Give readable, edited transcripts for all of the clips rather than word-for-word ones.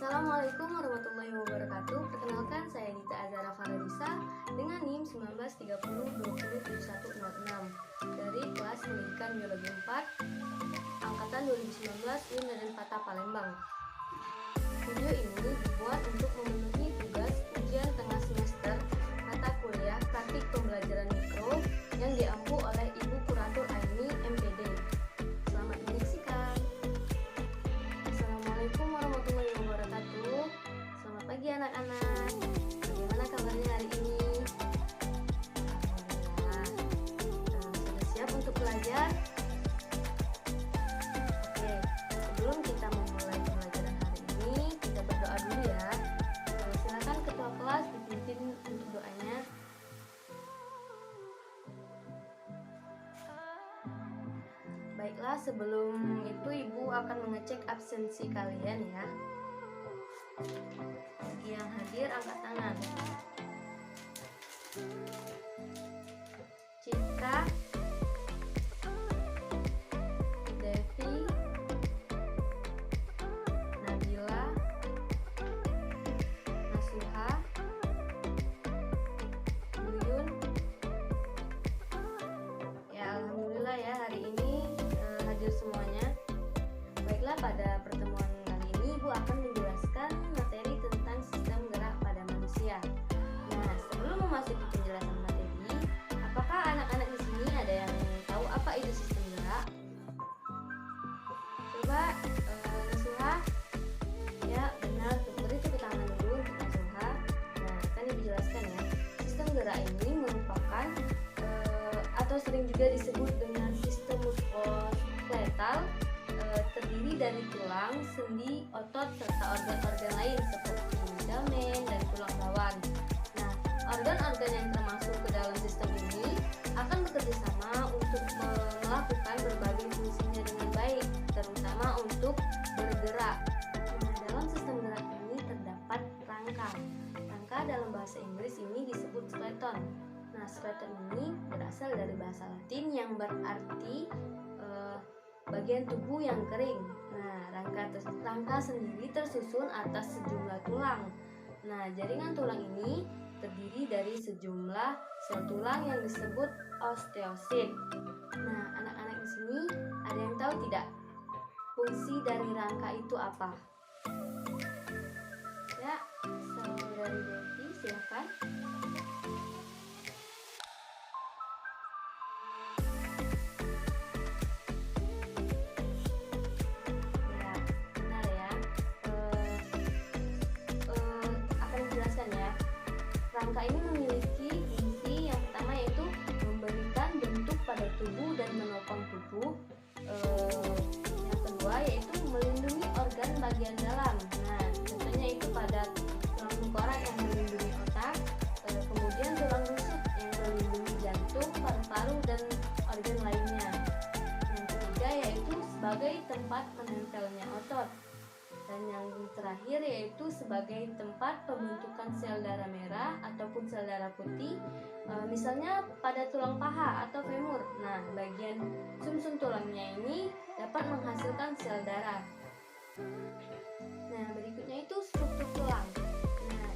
Assalamualaikum warahmatullahi wabarakatuh. Perkenalkan, saya Dita Azara Faradisa dengan NIM 1930207106 dari kelas Pendidikan Biologi 4 Angkatan 2019 UIN Raden Patah Palembang. Video ini dibuat untuk memenuhi tugas ujian tengah semester mata kuliah praktik pembelajaran mikro yang diampu oleh Ibu Kurator Aini, MPD. Selamat menyaksikan. Assalamualaikum warahmatullahi wabarakatuh. Selamat pagi anak-anak. Bagaimana kabarnya hari ini? Alhamdulillah. Sudah siap untuk belajar? Oke, sebelum kita memulai pembelajaran hari ini, kita berdoa dulu ya. Silakan ketua kelas dipimpin untuk doanya. Baiklah, sebelum itu Ibu akan mengecek absensi kalian ya. Bagi yang hadir, angkat tangan. Citra, Devi, Nabila, Nasuha, Yuyun. Ya, alhamdulillah ya, hari ini hadir semuanya. Baiklah, pada pertemuan kali ini Ibu akan menjelaskan materi tentang sistem gerak pada manusia. Nah, sebelum memasuki penjelasan materi, apakah anak-anak di sini ada yang tahu apa itu sistem gerak? Coba Nasuha. Ya, benar, beri tepuk tangan dulu untuk Nasuha. Nah, akan dijelaskan ya. Sistem gerak ini merupakan atau sering juga disebut dengan sistem muskuloskeletal, terdiri dari tulang, sendi, otot, serta organ-organ lain seperti ligamen dan tulang rawan. Nah, organ-organ yang termasuk ke dalam sistem ini akan bekerja sama untuk melakukan berbagai fungsinya dengan baik, terutama untuk bergerak. Nah, dalam sistem gerak ini terdapat rangka. Rangka dalam bahasa Inggris ini disebut skeleton. Nah, skeleton ini berasal dari bahasa Latin yang berarti bagian tubuh yang kering. Nah, rangka sendiri tersusun atas sejumlah tulang. Nah, jaringan tulang ini terdiri dari sejumlah sel tulang yang disebut osteosit. Nah, anak-anak di sini ada yang tahu tidak fungsi dari rangka itu apa? Ya, saudari Devi, silakan. Rangka ini memiliki fungsi yang pertama yaitu memberikan bentuk pada tubuh dan menopang tubuh. Yang kedua yaitu melindungi organ bagian dalam. Nah, contohnya itu pada tulang tengkorak yang melindungi otak, kemudian tulang rusuk yang melindungi jantung, paru-paru dan organ lainnya. Yang ketiga yaitu sebagai tempat menempelnya otot. Dan yang terakhir yaitu sebagai tempat pembentukan sel darah merah ataupun sel darah putih, misalnya pada tulang paha atau femur. Nah, bagian sumsum tulangnya ini dapat menghasilkan sel darah. Nah, berikutnya itu struktur tulang. Nah,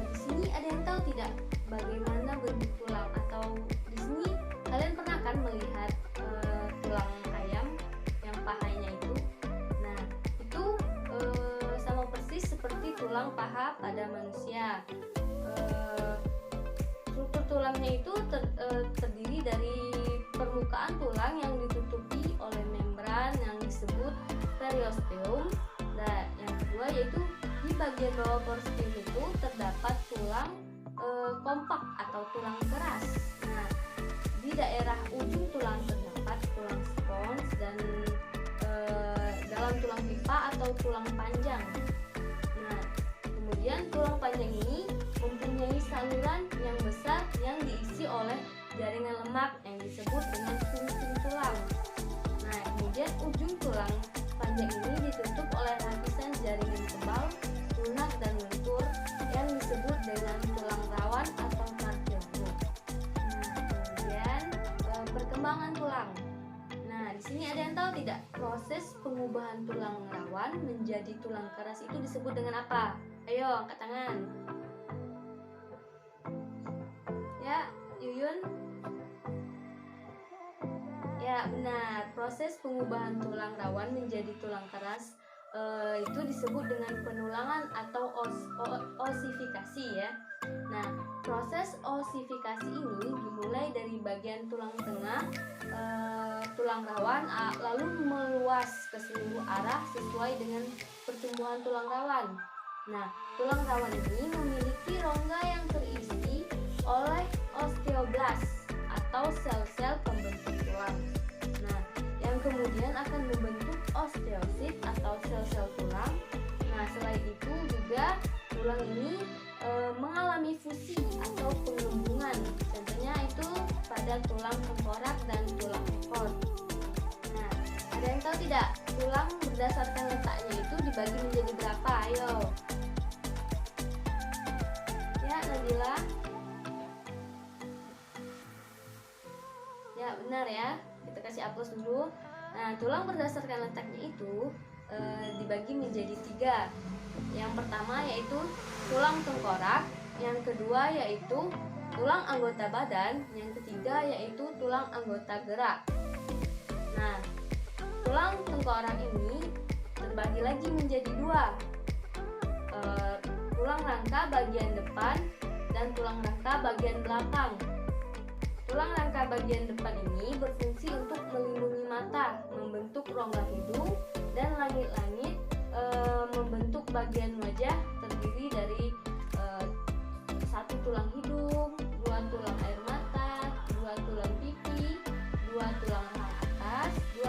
di sini ada yang tahu tidak bagaimana bentuk tulang? Atau di sini kalian pernah kan melihat tulang ayam yang pahanya itu? Seperti tulang paha pada manusia. Struktur tulangnya itu terdiri dari permukaan tulang yang ditutupi oleh membran yang disebut periosteum. Nah, yang kedua yaitu di bagian bawah periosteum itu terdapat tulang kompak atau tulang keras. Nah, di daerah ujung tulang terdapat tulang spons dan dalam tulang pipa atau tulang panjang. Kemudian tulang panjang ini mempunyai saluran yang besar yang diisi oleh jaringan lemak yang disebut dengan sumsum tulang. Nah, kemudian ujung tulang panjang ini ditutup oleh lapisan jaringan tebal, lunak dan lentur yang disebut dengan tulang rawan atau cartilage. Nah, kemudian perkembangan tulang. Nah, di sini ada yang tahu tidak proses pengubahan tulang rawan menjadi tulang keras itu disebut dengan apa? Ayo angkat tangan. Ya, Yuyun. Ya, benar. Proses pengubahan tulang rawan menjadi tulang keras itu disebut dengan penulangan atau osifikasi ya. Nah, proses osifikasi ini dimulai dari bagian tulang tengah tulang rawan lalu meluas ke seluruh arah sesuai dengan pertumbuhan tulang rawan. Nah, tulang rawan ini memiliki rongga yang terisi oleh osteoblast atau sel-sel pembentuk tulang. Nah, yang kemudian akan membentuk osteosit atau sel-sel tulang. Nah, selain itu juga tulang ini mengalami fusi atau penggabungan. Contohnya itu pada tulang tengkorak dan tulang ekor. Nah, ada yang tahu tidak tulang berdasarkan letaknya itu dibagi menjadi berapa? Ayo. Ya, Nabila. Ya, benar ya. Kita kasih aplaus dulu. Nah, tulang berdasarkan letaknya itu dibagi menjadi 3. Yang pertama yaitu tulang tengkorak, yang kedua yaitu tulang anggota badan, yang ketiga yaitu tulang anggota gerak. Nah, tulang tengkorak ini terbagi lagi menjadi 2, tulang rangka bagian depan dan tulang rangka bagian belakang. Tulang rangka bagian depan ini berfungsi untuk melindungi mata, membentuk rongga hidung, dan langit-langit membentuk bagian wajah terdiri dari 1 tulang hidung, 2 tulang air mata, 2 tulang pipi, 2 tulang rahang atas, 2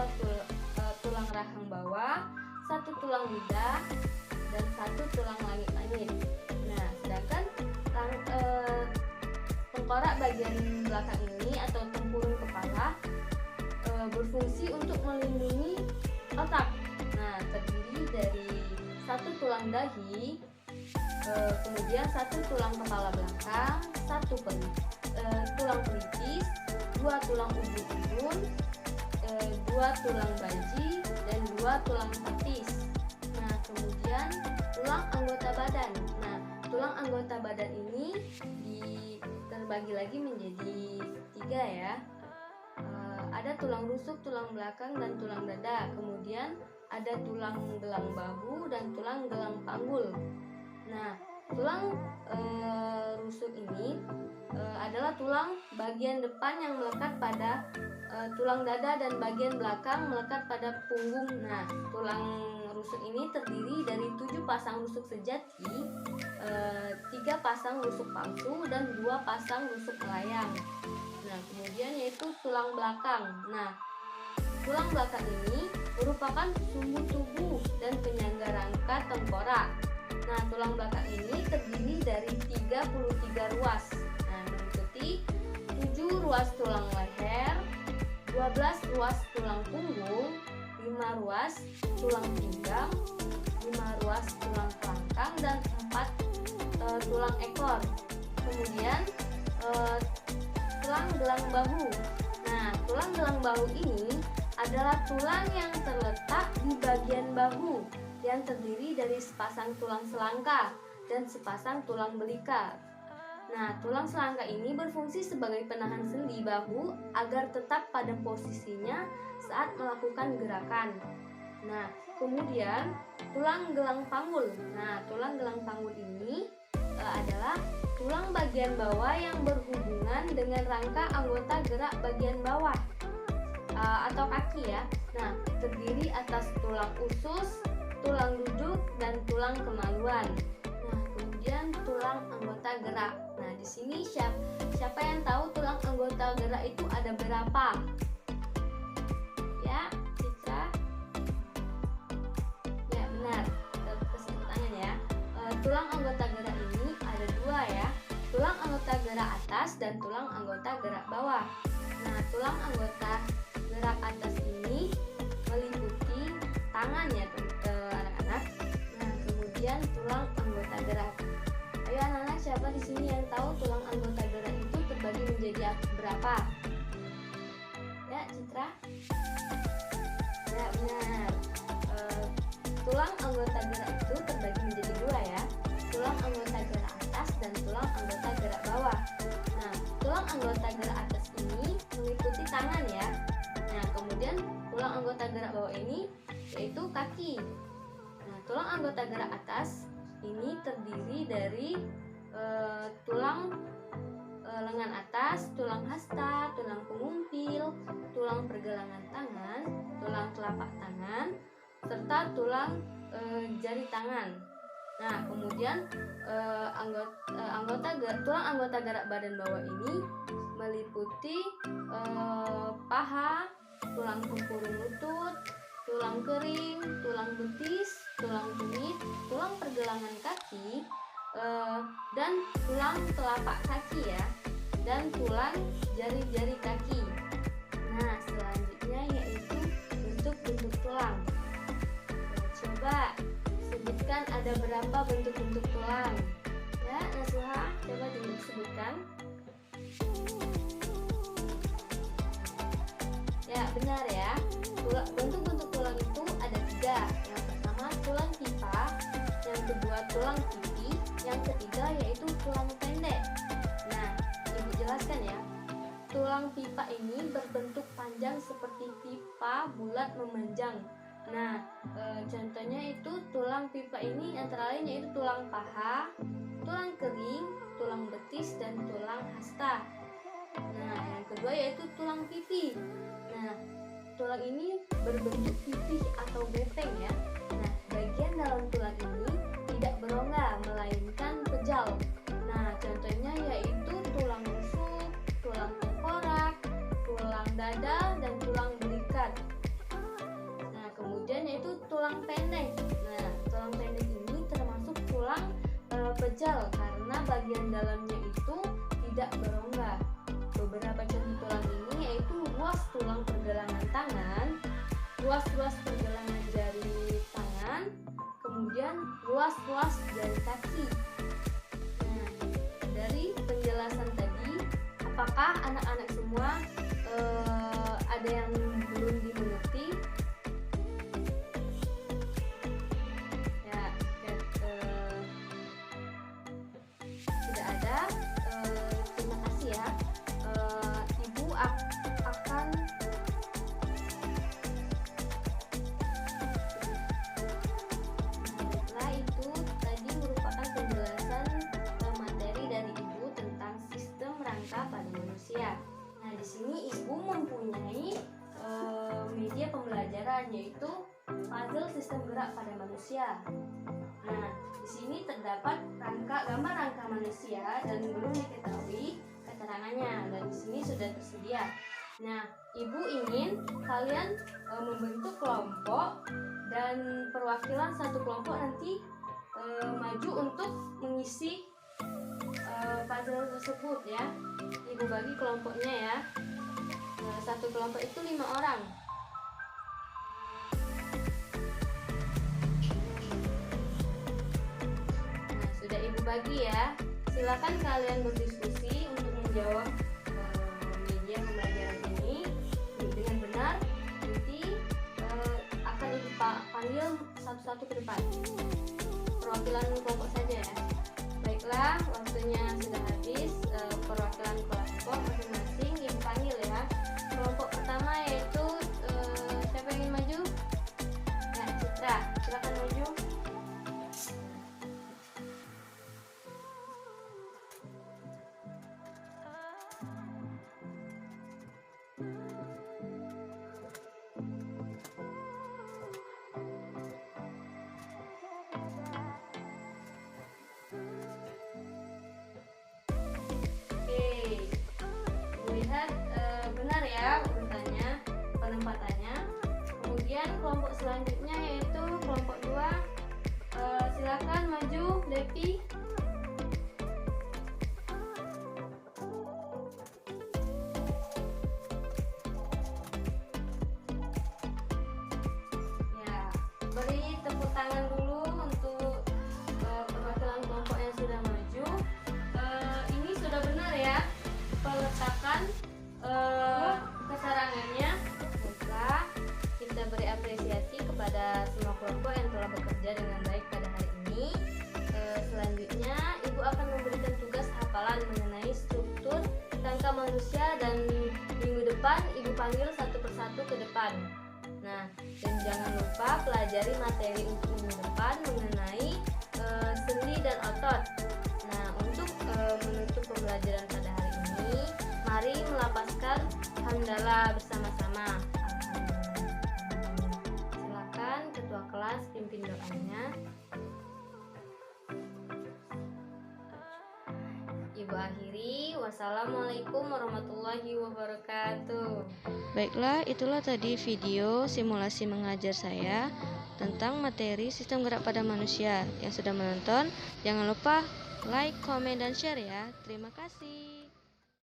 tulang rahang bawah, 1 tulang lidah, dan 1 tulang langit-langit. Nah, sedangkan tengkorak bagian belakang ini atau tempurung kepala berfungsi untuk melindungi otak. Nah, terdiri dari 1 tulang dahi, kemudian 1 tulang kepala belakang, 1 tulang pelipis, 2 tulang ubun-ubun, 2 tulang baji, dan 2 tulang tapis. Nah, kemudian tulang anggota badan. Nah, tulang anggota badan ini terbagi lagi menjadi 3 ya. Ada tulang rusuk, tulang belakang, dan tulang dada. Kemudian ada tulang gelang bahu dan tulang gelang panggul. Nah, tulang rusuk ini adalah tulang bagian depan yang melekat pada tulang dada dan bagian belakang melekat pada punggung. Nah, tulang rusuk ini terdiri dari 7 pasang rusuk sejati, 3 pasang rusuk palsu, dan 2 pasang rusuk melayang. Nah, kemudian yaitu tulang belakang. Nah, tulang belakang ini merupakan sumbu tubuh dan penyangga rangka tengkorak. Nah, tulang belakang ini terdiri dari 33 ruas. Nah, meliputi 7 ruas tulang leher, 12 ruas tulang punggung, 5 ruas tulang pinggang, 5 ruas tulang kelangkang, dan 4 tulang ekor. Kemudian tulang gelang bahu. Nah, tulang gelang bahu ini adalah tulang yang terletak di bagian bahu yang terdiri dari sepasang tulang selangka dan sepasang tulang belika. Nah, tulang selangka ini berfungsi sebagai penahan sendi bahu agar tetap pada posisinya saat melakukan gerakan. Nah, kemudian tulang gelang panggul. Nah, tulang gelang panggul ini adalah tulang bagian bawah yang berhubungan dengan rangka anggota gerak bagian bawah atau kaki ya. Nah, terdiri atas tulang usus, tulang duduk, dan tulang kemaluan. Nah, kemudian tulang anggota gerak. Nah, di sini siapa yang tahu tulang anggota gerak itu ada berapa? Ya, Citra. Ya, benar. Kasih pertanyaan ya. Tulang anggota gerak ini ada 2 ya. Tulang anggota gerak atas dan tulang anggota gerak bawah. Nah, tulang anggota gerak atas ini meliputi tangan ya anak-anak. Nah, kemudian tulang anggota gerak. Ayo anak-anak, siapa di sini yang tahu tulang anggota gerak itu terbagi menjadi berapa? Ya, Citra. Ya, benar. anggota gerak bawah ini yaitu kaki. Nah, tulang anggota gerak atas ini terdiri dari tulang lengan atas, tulang hasta, tulang pengumpil, tulang pergelangan tangan, tulang telapak tangan, serta tulang jari tangan. Nah, kemudian tulang anggota gerak badan bawah ini meliputi paha, tulang tempurung lutut, tulang kering, tulang betis, tulang tumit, tulang pergelangan kaki, dan tulang telapak kaki ya, dan tulang jari-jari kaki. Nah, selanjutnya yaitu bentuk-bentuk tulang. Coba sebutkan ada berapa bentuk-bentuk tulang. Ya, Nasuha, coba disebutkan. Ya, benar ya. Bentuk-bentuk tulang itu ada 3. Yang pertama tulang pipa, yang kedua tulang pipi, yang ketiga yaitu tulang pendek. Nah, Ibu jelaskan ya. Tulang pipa ini berbentuk panjang seperti pipa bulat memanjang. Nah, contohnya itu tulang pipa ini antara lain yaitu tulang paha, tulang kering, tulang betis, dan tulang hasta. Nah, yang kedua yaitu tulang pipi. Nah, tulang ini berbentuk pipih atau benteng ya. Nah, bagian dalam tulang ini tidak berongga melainkan pejal. Nah, contohnya yaitu tulang rusuk, tulang tengkorak, tulang dada, dan tulang belikat. Nah, kemudian yaitu tulang pendek. Nah, tulang pendek ini termasuk tulang pejal karena bagian dalamnya itu tidak berongga. Beberapa contoh tulang ini yaitu ruas tulang pergelangan tangan, ruas-ruas pergelangan jari tangan, kemudian ruas-ruas jari kaki. Nah, dari penjelasan tadi, apakah anak-anak semua ada yang belum dimengerti? Ya, sudah ada. Terima kasih ya. Ibu akan setelah itu tadi merupakan penjelasan materi dari Ibu tentang sistem rangka pada manusia. Nah, di sini Ibu mempunyai media pembelajaran yaitu puzzle sistem gerak pada manusia. Nah, di sini terdapat gambar rangka manusia dan belum diketahui keterangannya, dan di sini sudah tersedia. Nah, Ibu ingin kalian membentuk kelompok dan perwakilan satu kelompok nanti maju untuk mengisi puzzle tersebut ya. Ibu bagi kelompoknya ya. Satu kelompok itu 5 orang. Nah, sudah Ibu bagi ya. Silakan kalian berdiskusi untuk menjawab media pembelajaran ini dengan benar. Nanti akan Ibu panggil satu-satu ke depan. Perwakilan kelompok saja ya. Baiklah, waktunya sudah habis. Perwakilan kelompok masing-masing Ibu panggil ya. Kelompok pertama yaitu siapa yang ingin maju? Ya, Citra, silakan maju. Lihat benar ya urutannya, penempatannya. Kemudian kelompok selanjutnya yaitu kelompok 2. Silakan maju, Devi. Ya, beri tepuk tangan dulu untuk perwakilan kelompok yang sudah maju. Ini sudah benar ya peletakan keterangannya. Baiklah, kita beri apresiasi kepada semua kelompok yang telah bekerja dengan baik pada hari ini. Selanjutnya Ibu akan memberikan tugas hafalan mengenai struktur rangka manusia, dan minggu depan Ibu panggil satu persatu ke depan. Nah, dan jangan lupa pelajari materi untuk minggu depan mengenai sendi dan otot. Nah, untuk menutup pembelajaran pada hari ini, mari melapaskan hamdalah bersama-sama. Silakan ketua kelas pimpin doanya. Ibu akhiri, wassalamualaikum warahmatullahi wabarakatuh. Baiklah, itulah tadi video simulasi mengajar saya tentang materi sistem gerak pada manusia. Yang sudah menonton, jangan lupa like, komen, dan share ya. Terima kasih.